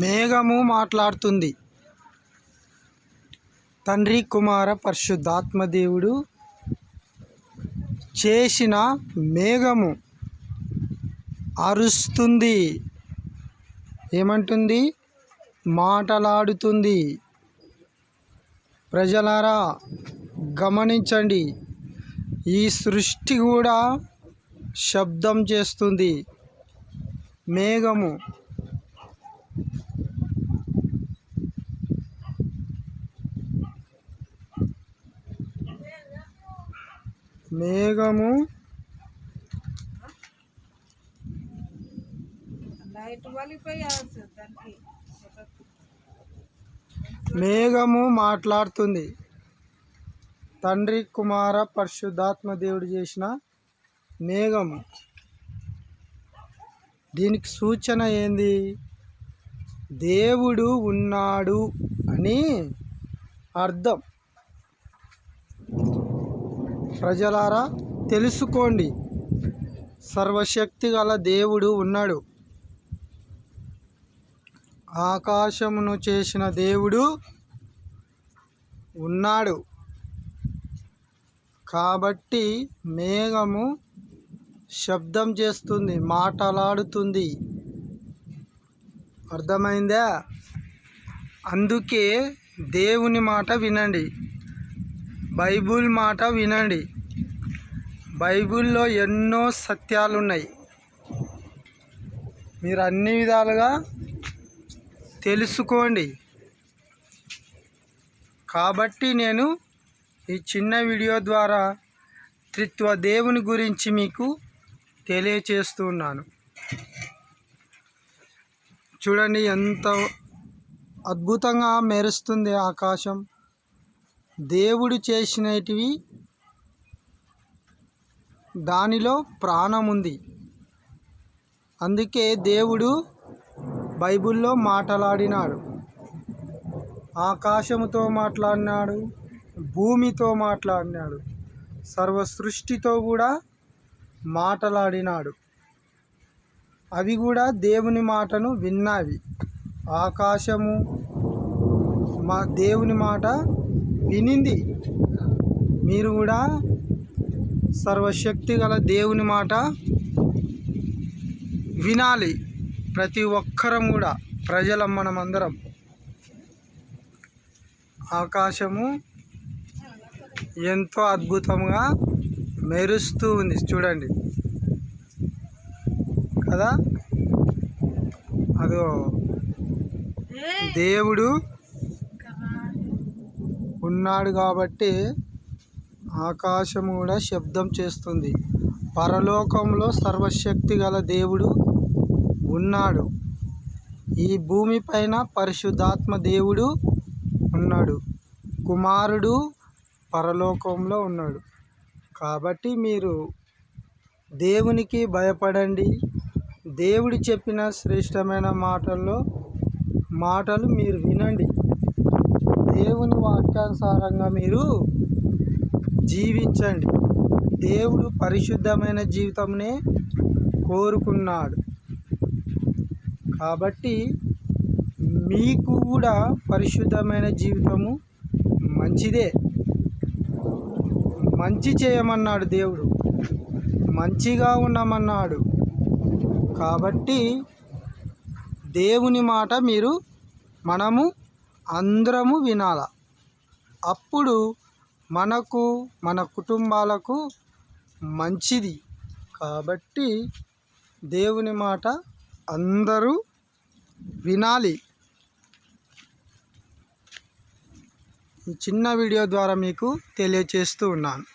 మేఘము మాట్లాడుతుంది. తండ్రి, కుమార, పరిశుద్ధాత్మ దేవుడు చేసిన మేఘము అరుస్తుంది. ఏమంటుంది? మాటలాడుతుంది. ప్రజలారా గమనించండి, ఈ సృష్టి కూడా శబ్దం చేస్తుంది. మేఘము మేఘము మేఘము మాట్లాడుతుంది. తండ్రి, కుమార, పరిశుద్ధాత్మ దేవుడు చేసిన మేఘము. దీనికి సూచన ఏంది? దేవుడు ఉన్నాడు అని అర్థం. ప్రజలారా తెలుసుకోండి, సర్వశక్తి గల దేవుడు ఉన్నాడు. ఆకాశమును చేసిన దేవుడు ఉన్నాడు. కాబట్టి మేఘము శబ్దం చేస్తుంది, మాటలాడుతుంది. అర్థమైందా? అందుకే దేవుని మాట వినండి, బైబిల్ మాట వినండి. బైబిల్లో ఎన్నో సత్యాలు ఉన్నాయి. మీరు అన్ని విధాలుగా తెలుసుకోండి. కాబట్టి నేను ఈ చిన్న వీడియో ద్వారా త్రిత్వ దేవుని గురించి మీకు తెలియచేస్తున్నాను. చూడండి, ఎంత అద్భుతంగా మెరుస్తుంది ఆకాశం. దేవుడు చేసినటివి, దానిలో ప్రాణం ఉంది. అందుకే దేవుడు బైబిల్లో మాట్లాడినాడు. ఆకాశముతో మాట్లాడినాడు, భూమితో మాట్లాడినాడు, సర్వ సృష్టితో కూడా మాట్లాడినాడు. అవి కూడా దేవుని మాటను విన్నావి. ఆకాశము దేవుని మాట వినింది. మీరు కూడా సర్వశక్తి గల దేవుని మాట వినాలి. ప్రతి ఒక్కరం కూడా, ప్రజలం మనమందరం. ఆకాశము ఎంతో అద్భుతంగా మెరుస్తూ ఉంది, చూడండి కదా. అదో దేవుడు ఉన్నాడు కాబట్టి ఆకాశము కూడా శబ్దం చేస్తుంది. పరలోకంలో సర్వశక్తి గల దేవుడు ఉన్నాడు. ఈ భూమి పైన పరిశుద్ధాత్మ దేవుడు ఉన్నాడు. కుమారుడు పరలోకంలో ఉన్నాడు. కాబట్టి మీరు దేవునికి భయపడండి. దేవుడు చెప్పిన శ్రేష్టమైన మాటలు మీరు వినండి. దేవుని వాక్యానుసారంగా మీరు జీవించండి. దేవుడు పరిశుద్ధమైన జీవితంనే కోరుకున్నాడు. కాబట్టి మీకు కూడా పరిశుద్ధమైన జీవితము మంచిదే. మంచి చేయమన్నాడు దేవుడు, మంచిగా ఉండమన్నాడు. కాబట్టి దేవుని మాట మనము అందరము వినాల. అప్పుడు మనకు, మన కుటుంబాలకు మంచిది. కాబట్టి దేవుని మాట అందరూ వినాలి. ఈ చిన్న వీడియో ద్వారా మీకు తెలియచేస్తూ ఉన్నాను.